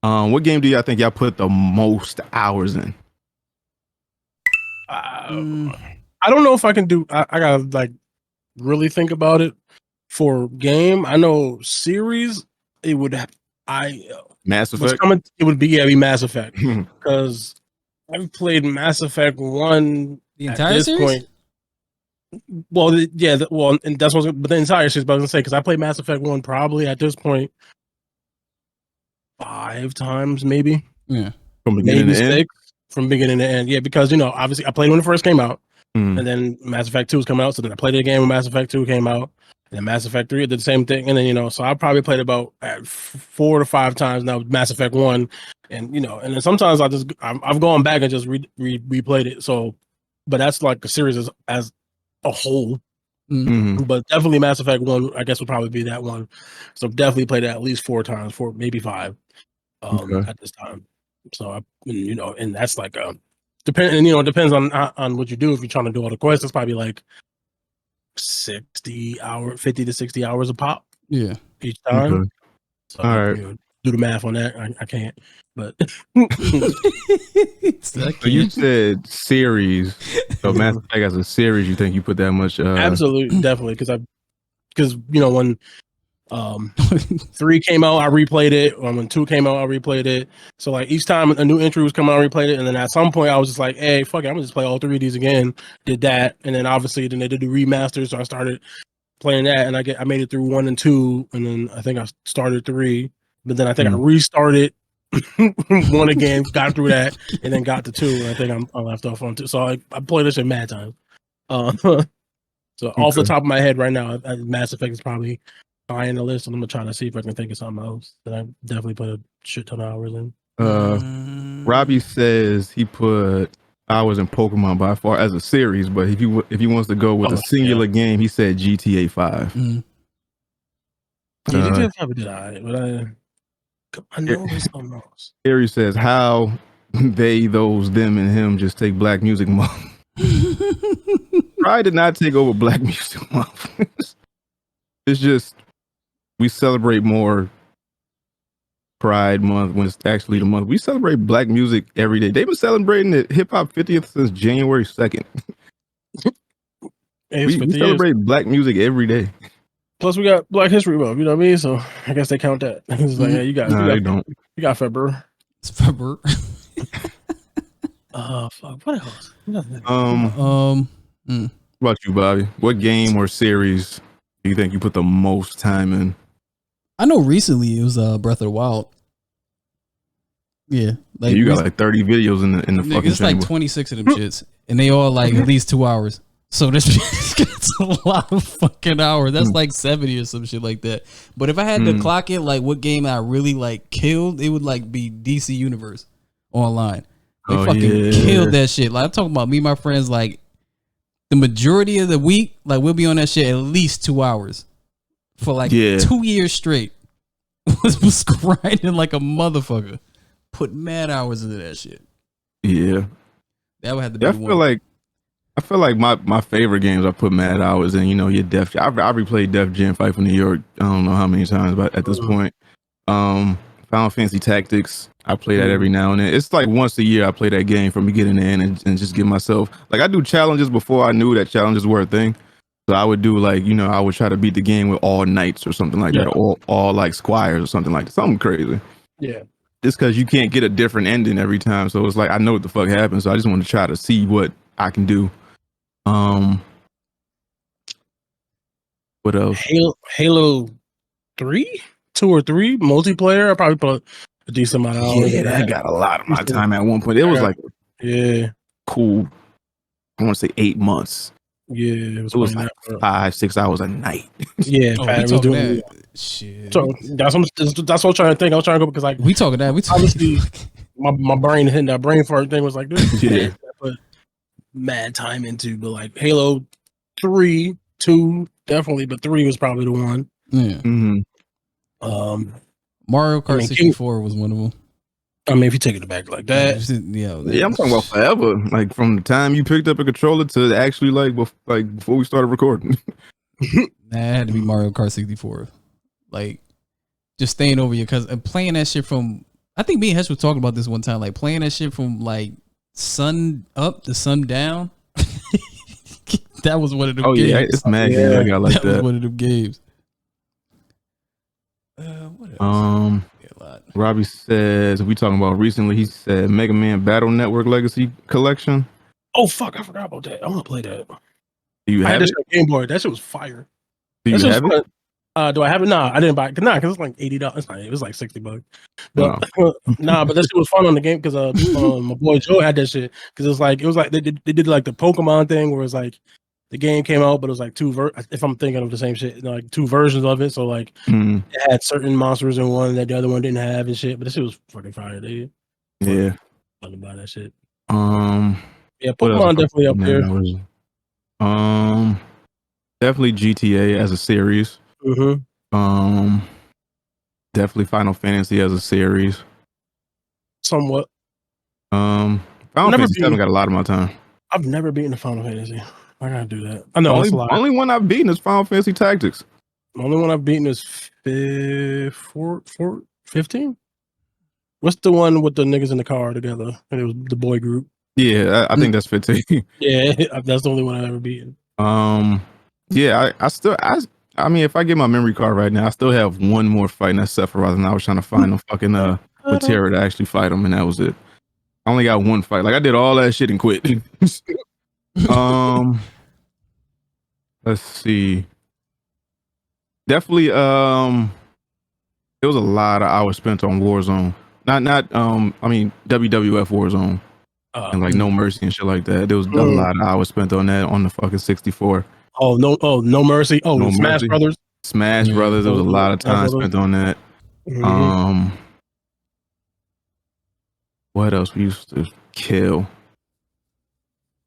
What game do y'all think y'all put the most hours in? I don't know if I can do. I gotta like really think about it. For game, I know series. It would. Mass What's Effect. coming? It would be Mass Effect because I've played Mass Effect 1 The at entire this series? point. Well, and that's what. But the entire series, but I was gonna say because I played Mass Effect 1 probably at this point 5 times, maybe. Yeah. From beginning Maybe to end. 6 from beginning to end. Yeah, because obviously I played when it first came out, Mm. and then Mass Effect 2 was coming out. So then I played it again when Mass Effect 2 came out, and then Mass Effect 3 did the same thing. And then so I probably played about 4 to 5 times now with Mass Effect 1, and and then sometimes I've gone back and just replayed it. So, but that's like a series as a whole. Mm-hmm. But definitely Mass Effect 1, I guess, would probably be that one. So definitely played it at least 4 times, 4 maybe 5 Okay. at this time. So and that's like it depends on what you do. If you're trying to do all the quests, it's probably like 50 to 60 hours a pop. Yeah. Each time. Okay. So All right. do the math on that. I can't, but So you said series. So Mass Effect as a series, you think you put that much? Absolutely, definitely, because when 3 came out, I replayed it. When 2 came out, I replayed it. So like each time a new entry was coming out, I replayed it. And then at some point, I was just like, "Hey, fuck it, I'm gonna just play all 3 of these again." Did that, and then obviously then they did the remasters, so I started playing that, and I made it through 1 and 2, and then I think I started 3, but then I think I restarted 1 again, got through that, and then got to 2, and I think I left off on 2. So I played this in mad time. So off the top of my head right now, Mass Effect is probably high in the list, and I'm gonna try to see if I can think of something else that I definitely put a shit ton of hours in. Robbie says he put hours in Pokemon by far as a series, but if he wants to go with a singular game, he said GTA 5. Yeah, GTA 5 did I, but I know there's something else. Harry says how they, those, them, and him just take Black Music Month. Pride did not take over Black Music Month. It's just we celebrate more Pride Month when it's actually the month. We celebrate Black music every day. They've been celebrating the hip hop 50th since January 2nd. We celebrate Black music every day. Plus, we got Black History Month. You know what I mean? So I guess they count that. It's like, they don't. You got February. It's February. Fuck. What else? What about you, Bobby? What game or series do you think you put the most time in? I know recently it was Breath of the Wild. Yeah, like you got like 30 videos in the fucking. It's like 26 of them shits, and they all like at least 2 hours. So this gets a lot of fucking hours. That's like 70 or some shit like that. But if I had to clock it, like what game I really like killed, it would like be DC Universe Online. They fucking killed that shit. Like I'm talking about me and my friends, like the majority of the week, like we'll be on that shit at least 2 hours for like 2 years straight. was grinding like a motherfucker. Put mad hours into that shit. Yeah. That would have to be I feel like my favorite games I put mad hours in, your Def Jam. I replayed Def Jam Fight for New York. I don't know how many times, but at this point, Final Fantasy Tactics, I play that every now and then. It's like once a year I play that game from beginning to end and just give myself, like I do challenges before I knew that challenges were a thing. So I would do like, I would try to beat the game with all knights or something like that, or all like squires or something like that. Something crazy. Yeah. Just because you can't get a different ending every time. So it's like, I know what the fuck happened. So I just want to try to see what I can do. What else? Halo 3? 2 or 3 multiplayer. I probably put a decent amount of hours. Yeah, that got a lot of my time at one point. It was like cool. I want to say 8 months. Yeah, it was like 5-6 hours a night. Yeah, was doing that. Shit. So that's what I'm trying to think. I was trying to go because like we talking that. We obviously my brain hitting that brain fart thing was like this. Yeah. I put mad time into, but like Halo 3, 2 definitely, but 3 was probably the one. Yeah. Mm-hmm. Mario Kart 64 was one of them. I mean, if you take it back like that, yeah, I'm talking about forever. Like from the time you picked up a controller to actually like before we started recording. Nah, it had to be Mario Kart 64. Like just staying over your cousin and playing that shit from I think me and Hesh were talking about this one time, like playing that shit from like sun up to sun down. That was one of them games. Yeah, it's mad games I got like that. That was one of them games. What else? Robbie says, we talking about recently, he said Mega Man Battle Network Legacy Collection. Oh fuck, I forgot about that. I want to play that. Do you I have had it? this Game Boy. That shit was fire. Do you have it? Do I have it? Nah, I didn't buy it. Nah, because it's like $80. It was like $60. But nah, but that shit was fun on the game because my boy Joe had that shit because it was like they did like the Pokemon thing where it's like the game came out, but it was like if I'm thinking of the same shit, like 2 versions of it. So like it had certain monsters in one that the other one didn't have and shit. But this shit was fucking fire, dude. Yeah. Fun to buy that shit. Yeah, Pokemon definitely up there. Definitely GTA as a series. Definitely Final Fantasy as a series. Somewhat. Final Fantasy 7 got a lot of my time. I've never beaten a Final Fantasy. I gotta do that. I know only one I've beaten is Final Fantasy Tactics. The only one I've beaten is 15. What's the one with the niggas in the car together? And it was the boy group. Yeah, I think that's 15. Yeah, that's the only one I've ever beaten. Yeah, I mean, if I get my memory card right now, I still have one more fight, and that's Sephiroth, and I was trying to find a fucking Patera to actually fight him, and that was it. I only got one fight. Like, I did all that shit and quit. Let's see. Definitely, it was a lot of hours spent on Warzone. I mean, WWF Warzone. And like No Mercy and shit like that. There was a lot of hours spent on that on the fucking 64. No Mercy. No Smash Mercy. Brothers. Smash Brothers. There was a lot of time spent on that. What else we used to kill?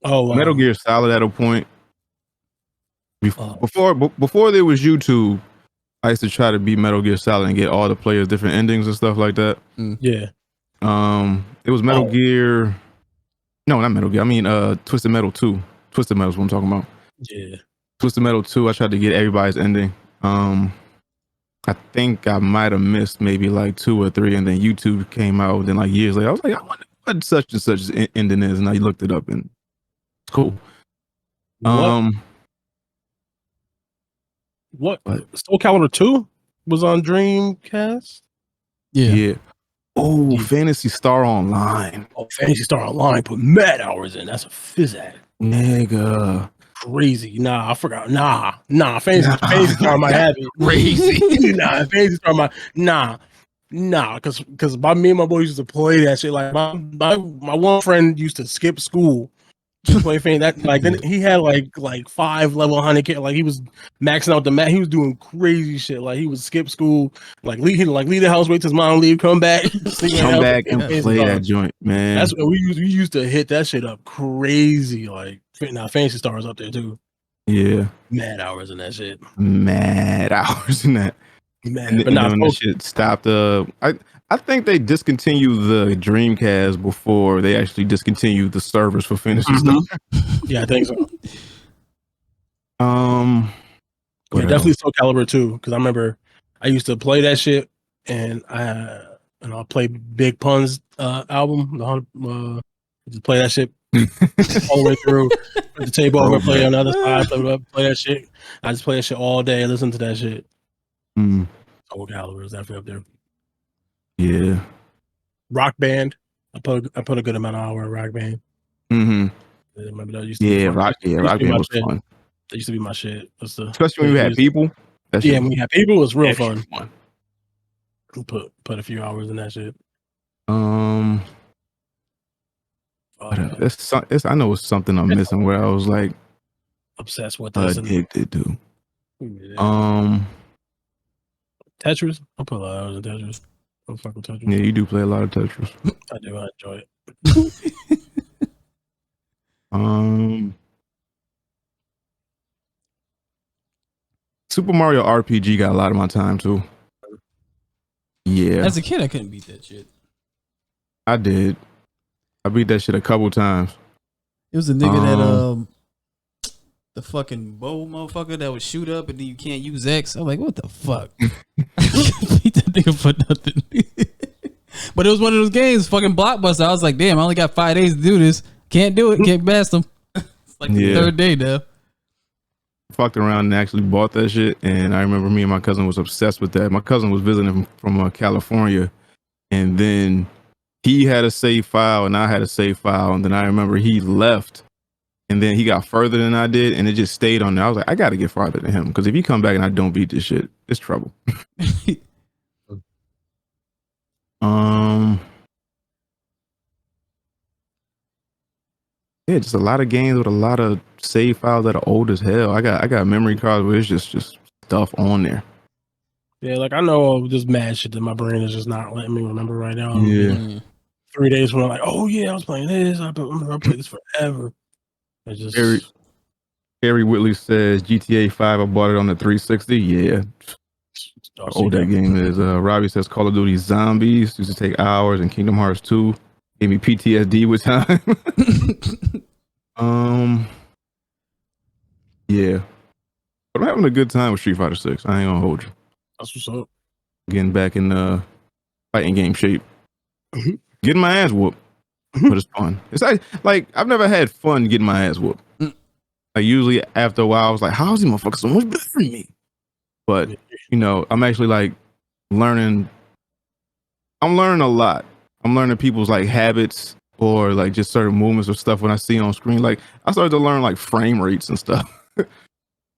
Metal Gear Solid at a point. Before there was YouTube, I used to try to beat Metal Gear Solid and get all the players different endings and stuff like that. Yeah. It was Metal Gear. No, not Metal Gear. I mean, Twisted Metal 2. Twisted Metal is what I'm talking about. Yeah. Twisted Metal 2, I tried to get everybody's ending. I think I might have missed maybe like 2 or 3, and then YouTube came out. Then like years later, I was like, I wonder what such and such ending is, and I looked it up, and it's cool. What? Soul Calibur 2 was on Dreamcast? Yeah. Oh, Phantasy Star Online. Phantasy Star Online put mad hours in. That's a phys-ag. Nigga. Crazy. Nah, I forgot. Nah. Phantasy Star might have it. Crazy. Phantasy Star might. Nah. Because me and my boys used to play that shit. Like my one friend used to skip school to play Phantasy. That like then he had like 5 level 100K. Like he was maxing out the mat. He was doing crazy shit. Like he would skip school, leave the house, wait till his mom leave, come back, and play that joint, man. That's what we used to hit that shit up crazy. Like now, Fantasy Star is up there too. Yeah, mad hours in that shit. Mad hours in that. Man, but not that shit stopped. I think they discontinued the Dreamcast before they actually discontinued the servers for Fantasy Star. Yeah, I think so. Definitely Soul Calibur 2, because I remember I used to play that shit, and I played Big Pun's album. Just play that shit all the way through. Put the table over, play on the other side, play that shit. I just play that shit all day, listen to that shit. Soul Calibur is definitely up there. Yeah. Rock Band. I put a good amount of hour in Rock Band. Remember that used to be Rock Band was fun. That used to be my shit. Especially when you had people. When you had people, it was real fun. Put a few hours in that shit. I know it's something I'm missing where I was like obsessed with this. Addicted to. Tetris. I put a lot of hours in Tetris. I'm fucking Tetris. Yeah, you do play a lot of Tetris. I do. I enjoy it. Super Mario RPG got a lot of my time too. Yeah. As a kid, I couldn't beat that shit. I did. I beat that shit a couple times. It was a nigga that the fucking bow motherfucker that would shoot up and then you can't use X. I'm like, what the fuck? Beat that nigga for nothing. But it was one of those games, fucking Blockbuster. I was like, damn, I only got 5 days to do this. Can't do it. Can't pass them. It's like the third day now. Fucked around and actually bought that shit. And I remember me and my cousin was obsessed with that. My cousin was visiting from California. And then he had a save file and I had a save file. And then I remember he left. And then he got further than I did. And it just stayed on there. I was like, I got to get farther than him. Because if he come back and I don't beat this shit, it's trouble. Yeah, just a lot of games with a lot of save files that are old as hell. I got memory cards where it's just stuff on there. Yeah, like I know just mad shit that my brain is just not letting me remember right now. Yeah. 3 days from now, like, oh yeah, I was playing this. I'm gonna play this forever. It's just Harry Whitley says GTA 5. I bought it on the 360. Yeah. How old that game is. Robbie says Call of Duty Zombies used to take hours, and Kingdom Hearts 2 gave me PTSD with time. Yeah. But I'm having a good time with Street Fighter 6. I ain't gonna hold you. That's what's up. Getting back in fighting game shape. Getting my ass whooped. But it's fun. It's like I've never had fun getting my ass whooped. Like usually after a while I was like, how is this motherfucker so much better than me? But you know, I'm actually like learning. I'm learning a lot. I'm learning people's like habits or like just certain movements or stuff when I see on screen. Like I started to learn like frame rates and stuff.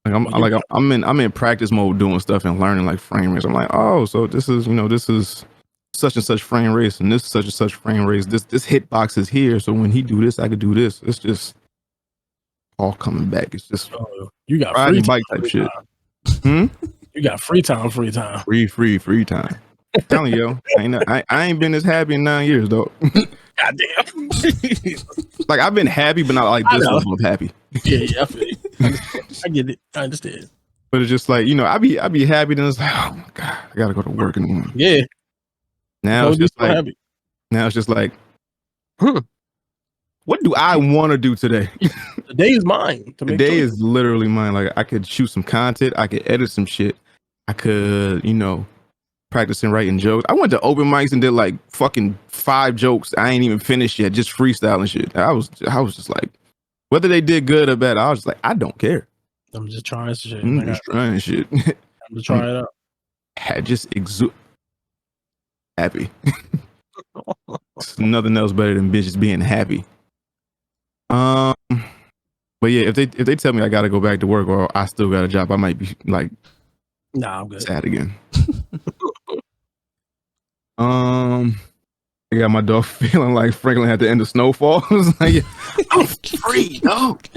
I'm in practice mode doing stuff and learning like frame rates. I'm like, oh, so this is such and such frame rates and this such and such frame rates. This hitbox is here, so when he do this, I could do this. It's just all coming back. It's just you got riding bike type shit. You got free time. Free time. I'm telling you, I ain't been this happy in 9 years though. Goddamn. Like I've been happy, but not like this level of happy. Yeah, I feel you. I get it. I understand. But it's just like, you know, I be happy, then it's like, oh my God, I gotta go to work in the morning. Yeah. Now it's just like, what do I want to do today? The day is mine. The day is literally mine. Like I could shoot some content, I could edit some shit, I could, you know, practicing writing jokes. I went to open mics and did like fucking 5 jokes I ain't even finished yet, just freestyling shit. I was just like, whether they did good or bad, I was just like, I don't care. I'm just trying shit. I'm trying shit. I'm just trying it out. I just happy. Nothing else better than bitches being happy. But yeah, if they tell me I gotta go back to work or I still got a job, I might be like, nah, I'm good. Sad again. I got my dog feeling like Franklin at the end of Snowfall. I was like, I'm free, dog.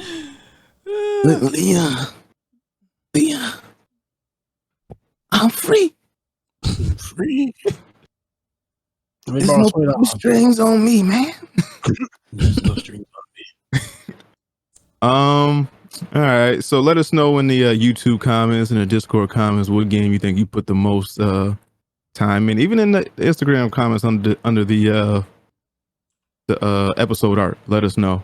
Leon, I'm free. Free. There's no strings on me, man. There's no strings on me. All right. So let us know in the YouTube comments and the Discord comments what game you think you put the most time in. Even in the Instagram comments under the episode art, let us know.